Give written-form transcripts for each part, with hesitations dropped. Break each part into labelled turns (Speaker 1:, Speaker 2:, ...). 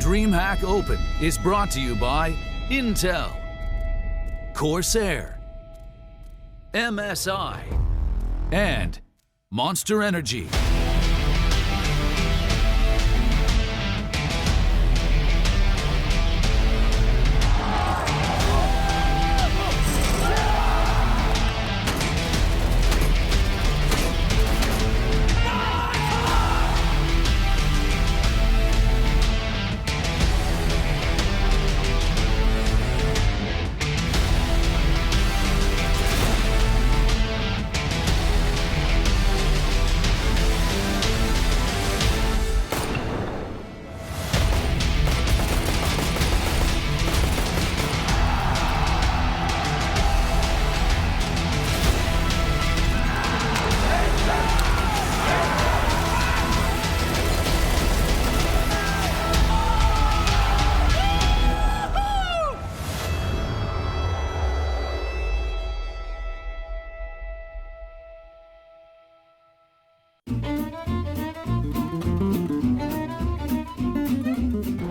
Speaker 1: DreamHack Open is brought to you by Intel, Corsair, MSI, and Monster Energy.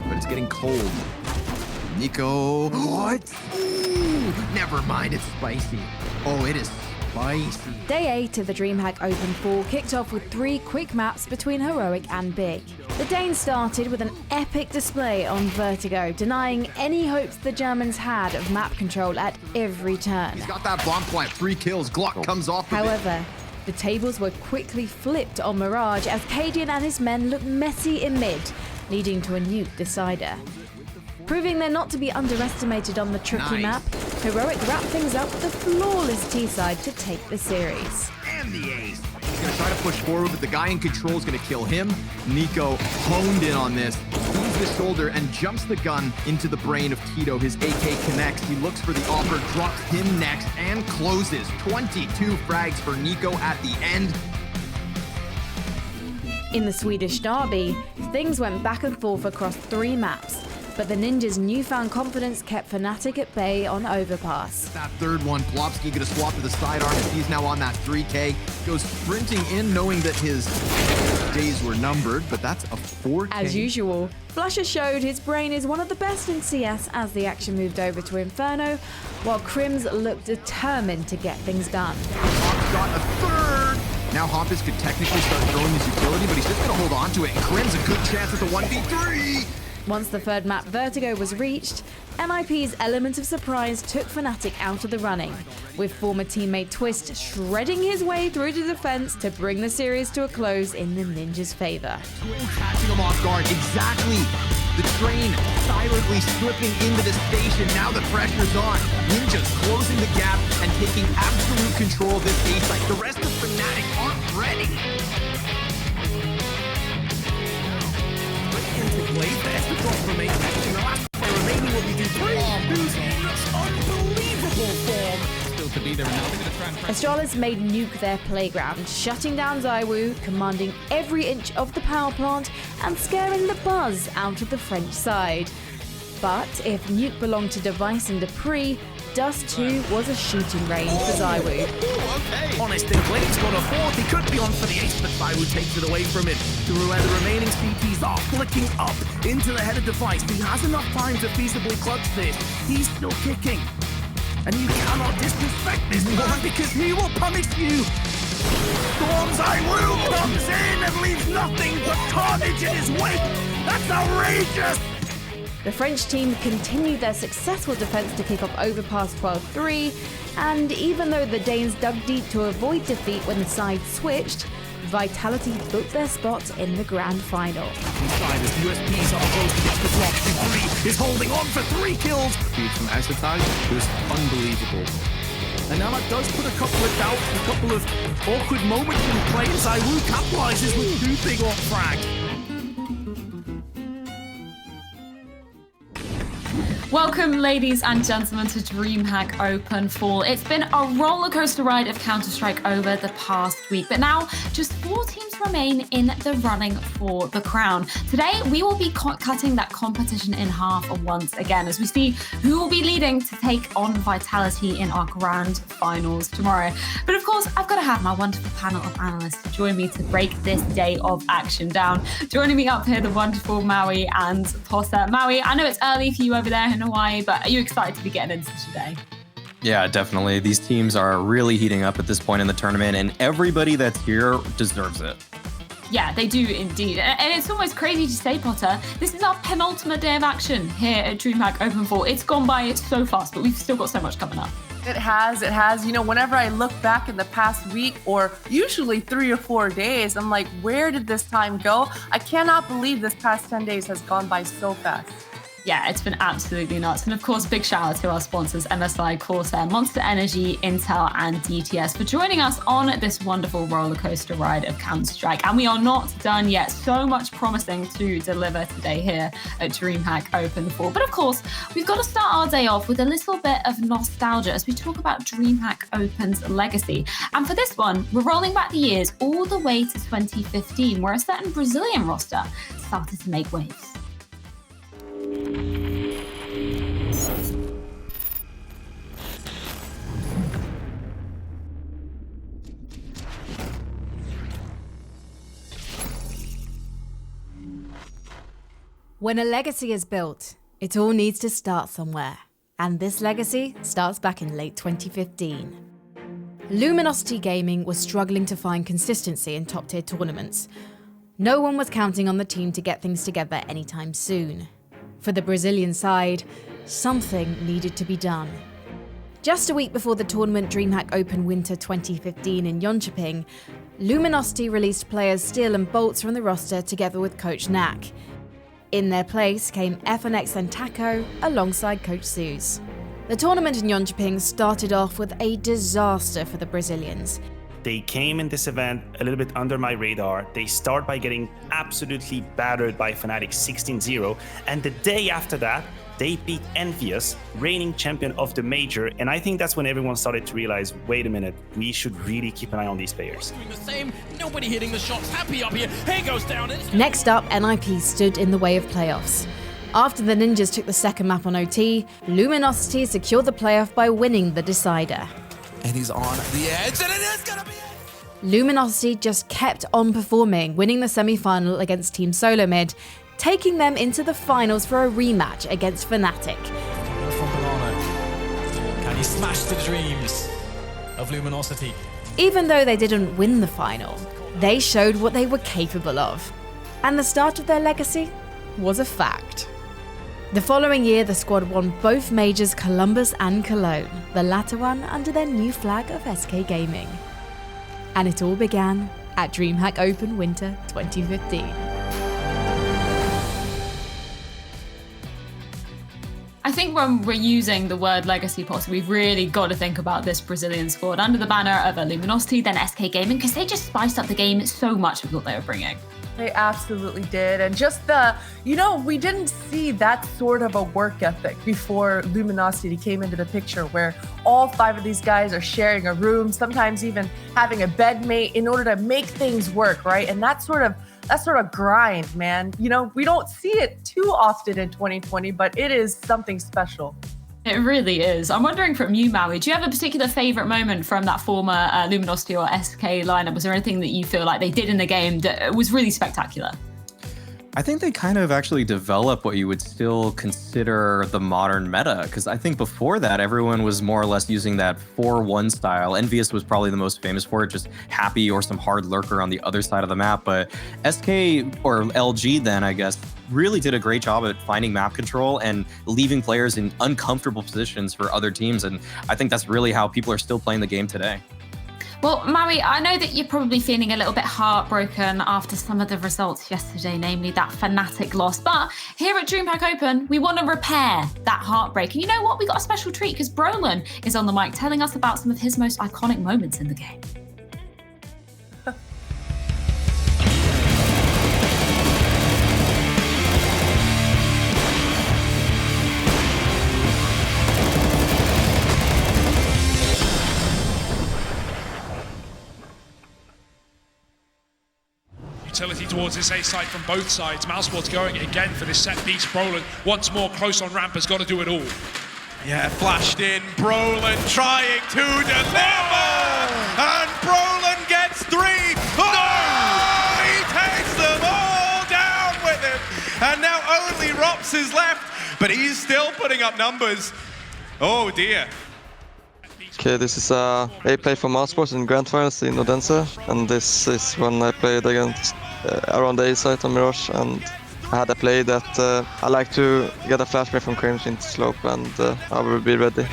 Speaker 2: But it's getting cold. Nico. What? Ooh, never mind, it's spicy. Oh, it is spicy.
Speaker 3: Day 8 of the DreamHack Open 4 kicked off with 3 quick maps between Heroic and Big. The Danes started with an epic display on Vertigo, denying any hopes the Germans had of map control at every turn.
Speaker 2: He's got that bomb plant, 3 kills. Gluck comes off with
Speaker 3: However, the tables were quickly flipped on Mirage as Cadian and his men looked messy in mid, leading to a nuke decider. Proving they're not to be underestimated on the tricky map, Heroic wrapped things up with a flawless T-side to take the series.
Speaker 2: And the ace. He's gonna try to push forward, but the guy in control is gonna kill him. Nico honed in on this, leaves the shoulder and jumps the gun into the brain of Tito. His AK connects, he looks for the offer, drops him next, and closes. 22 frags for Nico at the end.
Speaker 3: In the Swedish derby, things went back and forth across 3 maps, but the Ninjas' newfound confidence kept Fnatic at bay on Overpass.
Speaker 2: That third one, Plopsky gonna swap to the sidearm as he's now on that 3K. Goes sprinting in knowing that his days were numbered, but that's a 4K.
Speaker 3: As usual, Flusher showed his brain is one of the best in CS as the action moved over to Inferno, while Crims looked determined to get things done.
Speaker 2: Hop's got a third! Now Hoppus could technically start throwing his utility, but he's just gonna hold on to it, and Crims a good chance at the 1v3!
Speaker 3: Once the third map, Vertigo, was reached, MIP's element of surprise took Fnatic out of the running, with former teammate Twist shredding his way through the defense to bring the series to a close in the Ninjas' favor.
Speaker 2: Catching him off guard, exactly! The train silently slipping into the station, now the pressure's on. Ninjas closing the gap and taking absolute control of this A site. The rest of Fnatic aren't ready.
Speaker 3: Astralis made Nuke their playground, shutting down Zywoo, commanding every inch of the power plant and scaring the buzz out of the French side. But if Nuke belonged to Device and Dupree, Dust 2 was a shooting range for Zywoo.
Speaker 4: Okay. Honest and Blade's got a 4th. He could be on for the ace, but Zywoo takes it away from him. Through where the remaining CTs are flicking up into the head of Device. He has enough time to feasibly clutch this. He's still kicking. And you cannot disrespect this man because he will punish you. Storm Zywoo comes in and leaves nothing but carnage in his wake. That's outrageous.
Speaker 3: The French team continued their successful defense to kick off Overpass 12-3, and even though the Danes dug deep to avoid defeat when the side switched, Vitality booked their spot in the grand final.
Speaker 4: Inside as the USPs are close to get the block. Dupree is holding on for 3 kills.
Speaker 2: Feed from Acetage was unbelievable.
Speaker 4: And now that does put a couple of doubts, a couple of awkward moments in play. Zywoo capitalizes with 2 big off frags.
Speaker 5: Welcome, ladies and gentlemen, to DreamHack Open Fall. It's been a roller coaster ride of Counter-Strike over the past week, but now just 4 teams remain in the running for the crown. Today, we will be cutting that competition in half once again as we see who will be leading to take on Vitality in our grand finals tomorrow. But of course, I've got to have my wonderful panel of analysts to join me to break this day of action down. Joining me up here, the wonderful Maui and Potter. Maui, I know it's early for you over there in Hawaii, but are you excited to be getting into today?
Speaker 6: Yeah, definitely. These teams are really heating up at this point in the tournament, and everybody that's here deserves it.
Speaker 5: Yeah, they do indeed. And it's almost crazy to say, Potter, this is our penultimate day of action here at DreamHack Open Fall. It's gone by so fast, but we've still got so much coming up.
Speaker 7: It has. You know, whenever I look back in the past week or usually 3 or 4 days, I'm like, where did this time go? I cannot believe this past 10 days has gone by so fast.
Speaker 5: Yeah, it's been absolutely nuts. And of course, big shout out to our sponsors, MSI, Corsair, Monster Energy, Intel, and DTS for joining us on this wonderful roller coaster ride of Counter-Strike. And we are not done yet. So much promising to deliver today here at DreamHack Open Fall. But of course, we've got to start our day off with a little bit of nostalgia as we talk about DreamHack Open's legacy. And for this one, we're rolling back the years all the way to 2015, where a certain Brazilian roster started to make waves.
Speaker 3: When a legacy is built, it all needs to start somewhere. And this legacy starts back in late 2015. Luminosity Gaming was struggling to find consistency in top-tier tournaments. No one was counting on the team to get things together anytime soon. For the Brazilian side, something needed to be done. Just a week before the tournament DreamHack Open Winter 2015 in Jönköping, Luminosity released players Steel and Bolts from the roster together with Coach Knack. In their place came FNX and Taco alongside Coach Suze. The tournament in Jönköping started off with a disaster for the Brazilians.
Speaker 8: They came in this event a little bit under my radar. They start by getting absolutely battered by Fnatic 16-0. And the day after that, they beat Envious, reigning champion of the major. And I think that's when everyone started to realize, wait a minute, we should really keep an eye on these players.
Speaker 9: Doing the same, nobody hitting the shots, happy up here. Here goes down.
Speaker 3: Next up, NIP stood in the way of playoffs. After the Ninjas took the second map on OT, Luminosity secured the playoff by winning the decider.
Speaker 9: And he's on the edge, and it is gonna be it!
Speaker 3: Luminosity just kept on performing, winning the semi-final against Team Solo Mid, taking them into the finals for a rematch against Fnatic.
Speaker 9: Can he smash the dreams of Luminosity?
Speaker 3: Even though they didn't win the final, they showed what they were capable of. And the start of their legacy was a fact. The following year, the squad won both majors Columbus and Cologne, the latter one under their new flag of SK Gaming. And it all began at DreamHack Open Winter 2015.
Speaker 5: I think when we're using the word legacy, Potter, we've really got to think about this Brazilian squad under the banner of Luminosity, then SK Gaming, because they just spiced up the game so much with what they were bringing.
Speaker 7: They absolutely did. And just we didn't see that sort of a work ethic before Luminosity came into the picture, where all 5 of these guys are sharing a room, sometimes even having a bedmate in order to make things work, right? And that sort of grind, man. You know, we don't see it too often in 2020, but it is something special.
Speaker 5: It really is. I'm wondering from you, Maui, do you have a particular favourite moment from that former Luminosity or SK lineup? Was there anything that you feel like they did in the game that was really spectacular?
Speaker 6: I think they kind of actually develop what you would still consider the modern meta, because I think before that, everyone was more or less using that 4-1 style. Envious was probably the most famous for it, just Happy or some hard lurker on the other side of the map. But SK, or LG then, I guess, really did a great job at finding map control and leaving players in uncomfortable positions for other teams. And I think that's really how people are still playing the game today.
Speaker 5: Well, Maui, I know that you're probably feeling a little bit heartbroken after some of the results yesterday, namely that Fnatic loss. But here at DreamHack Open, we want to repair that heartbreak. And you know what? We got a special treat because Brolin is on the mic telling us about some of his most iconic moments in the game.
Speaker 10: towards this A site from both sides. Mousesport's going again for this set piece. Brolin once more close on ramp, has got to do it all.
Speaker 11: Yeah, flashed in. Brolin trying to deliver! And Brolin gets 3! Oh! He takes them all down with him! And now only Rops is left, but he's still putting up numbers. Oh dear.
Speaker 12: Okay, this is a play for Mousesports in Grand Finals in Odense, and this is when I played against around the A site on Mirage, and I had a play that I like to get a flashbang from Crames into slope, and I will be ready.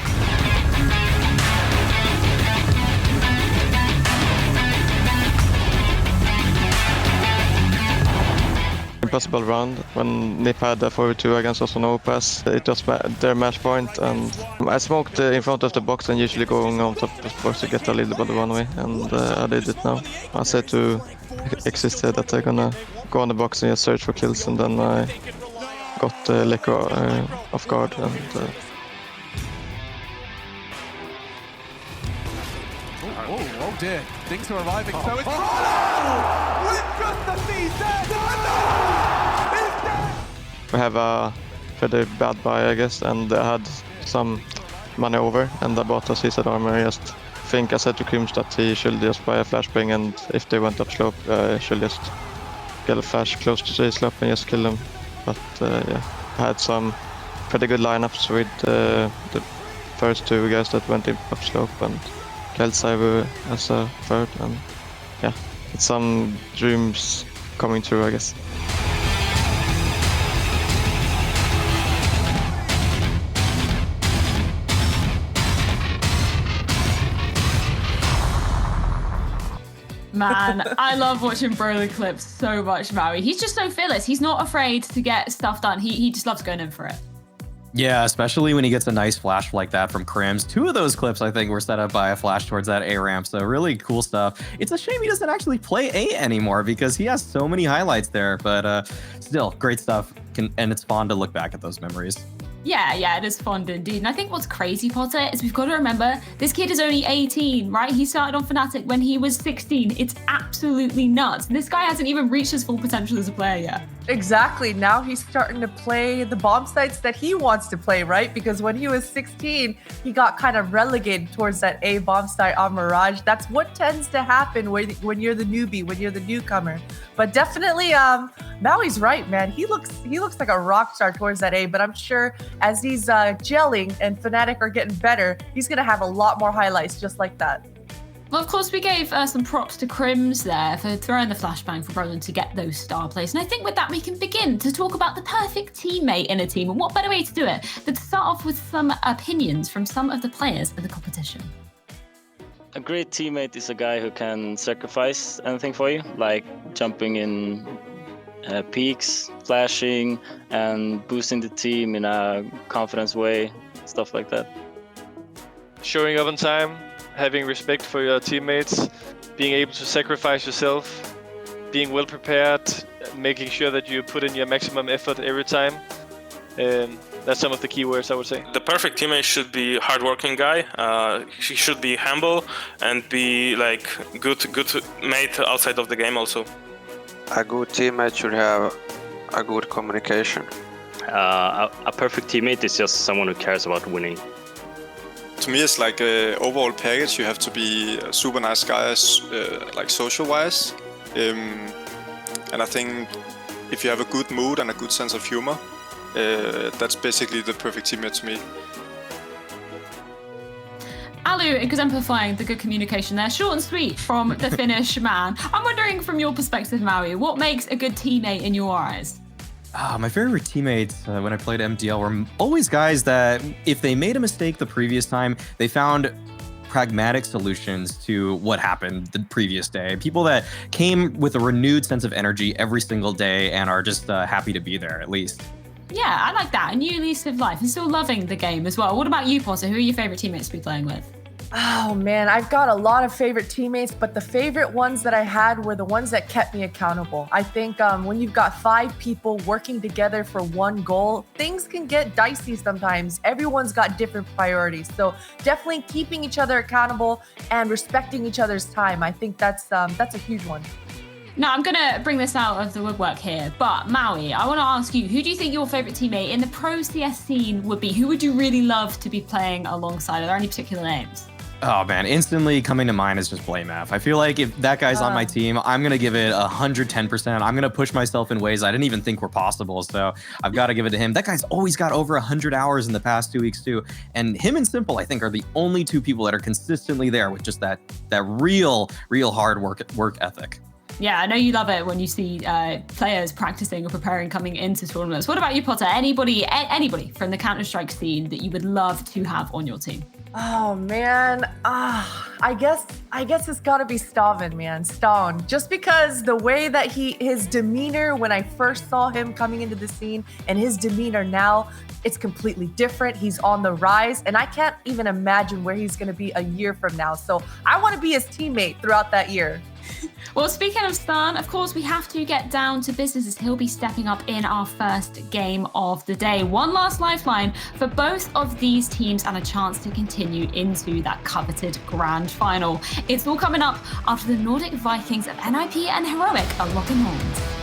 Speaker 12: Impossible round when Nip had a 4v2 against us on overpass. It was their match point, and I smoked in front of the box and usually going on top of the box to get a little bit of runway, and I did it now. I said to Exist that I'm gonna go on the box and just search for kills, and then I got Leko off guard, and
Speaker 11: Oh dear, things are arriving, so it's... With just the
Speaker 12: we have a pretty bad buy, I guess, and I had some money over, and I bought a seaside armor. I just think I said to Krims that he should just buy a flashbang, and if they went up slope, I should just get a flash close to the slope and just kill them. But yeah, I had some pretty good lineups with the first 2 guys that went up slope, and Kelsiver as a third, and yeah, it's some dreams coming true, I guess.
Speaker 5: Man, I love watching Brolin clips so much, Maui. He's just so fearless. He's not afraid to get stuff done. He just loves going in for it.
Speaker 6: Yeah, especially when he gets a nice flash like that from Crims. 2 of those clips, I think, were set up by a flash towards that A ramp. So really cool stuff. It's a shame he doesn't actually play A anymore because he has so many highlights there. But still, great stuff. And it's fun to look back at those memories.
Speaker 5: Yeah, it is fun indeed. And I think what's crazy, Potter, is we've got to remember this kid is only 18, right? He started on Fnatic when he was 16. It's absolutely nuts. This guy hasn't even reached his full potential as a player yet.
Speaker 7: Exactly. Now he's starting to play the bomb sites that he wants to play, right? Because when he was 16, he got kind of relegated towards that A bomb site on Mirage. That's what tends to happen when you're the newbie, when you're the newcomer. But definitely, Maui's right, man. He looks like a rock star towards that A, but I'm sure as he's gelling and Fnatic are getting better, he's going to have a lot more highlights just like that.
Speaker 5: Well, of course, we gave some props to Crims there for throwing the flashbang for Brolin to get those star plays. And I think with that, we can begin to talk about the perfect teammate in a team. And what better way to do it than to start off with some opinions from some of the players in the competition.
Speaker 13: A great teammate is a guy who can sacrifice anything for you, like jumping in peaks, flashing, and boosting the team in a confidence way, stuff like that.
Speaker 14: Showing up on time, having respect for your teammates, being able to sacrifice yourself, being well prepared, making sure that you put in your maximum effort every time. That's some of the key words, I would say.
Speaker 15: The perfect teammate should be a hardworking guy. He should be humble and be like good mate outside of the game also.
Speaker 16: A good teammate should have a good communication.
Speaker 17: A perfect teammate is just someone who cares about winning.
Speaker 18: To me, it's like an overall package. You have to be a super nice guy, like social-wise. And I think if you have a good mood and a good sense of humor, that's basically the perfect teammate to me.
Speaker 5: Alu exemplifying the good communication there, short and sweet from the Finnish man. I'm wondering from your perspective, Maui, what makes a good teammate in your eyes?
Speaker 6: My favorite teammates when I played MDL were always guys that if they made a mistake the previous time, they found pragmatic solutions to what happened the previous day. People that came with a renewed sense of energy every single day and are just happy to be there at least.
Speaker 5: Yeah, I like that. A new lease of life and still loving the game as well. What about you, Potter? Who are your favorite teammates to be playing with?
Speaker 7: Oh man, I've got a lot of favorite teammates, but the favorite ones that I had were the ones that kept me accountable. I think when you've got 5 people working together for one goal, things can get dicey sometimes. Everyone's got different priorities. So definitely keeping each other accountable and respecting each other's time. I think that's a huge one.
Speaker 5: Now, I'm going to bring this out of the woodwork here, but Maui, I want to ask you, who do you think your favorite teammate in the pro CS scene would be? Who would you really love to be playing alongside? Are there any particular names?
Speaker 6: Oh man, instantly coming to mind is just BlameF. I feel like if that guy's on my team, I'm gonna give it 110%. I'm gonna push myself in ways I didn't even think were possible. So I've got to give it to him. That guy's always got over 100 hours in the past 2 weeks too. And him and Simple, I think, are the only two people that are consistently there with just that real hard work ethic.
Speaker 5: Yeah, I know you love it when you see players practicing or preparing coming into tournaments. What about you, Potter? Anybody from the Counter-Strike scene that you would love to have on your team?
Speaker 7: Oh man, I guess it's gotta be Stavin, man. Stone. Just because the way that his demeanor when I first saw him coming into the scene and his demeanor now, it's completely different. He's on the rise, and I can't even imagine where he's gonna be a year from now. So I want to be his teammate throughout that year.
Speaker 5: Well, speaking of Stan, of course, we have to get down to business as he'll be stepping up in our first game of the day. One last lifeline for both of these teams and a chance to continue into that coveted grand final. It's all coming up after the Nordic Vikings of NIP and Heroic are locking horns.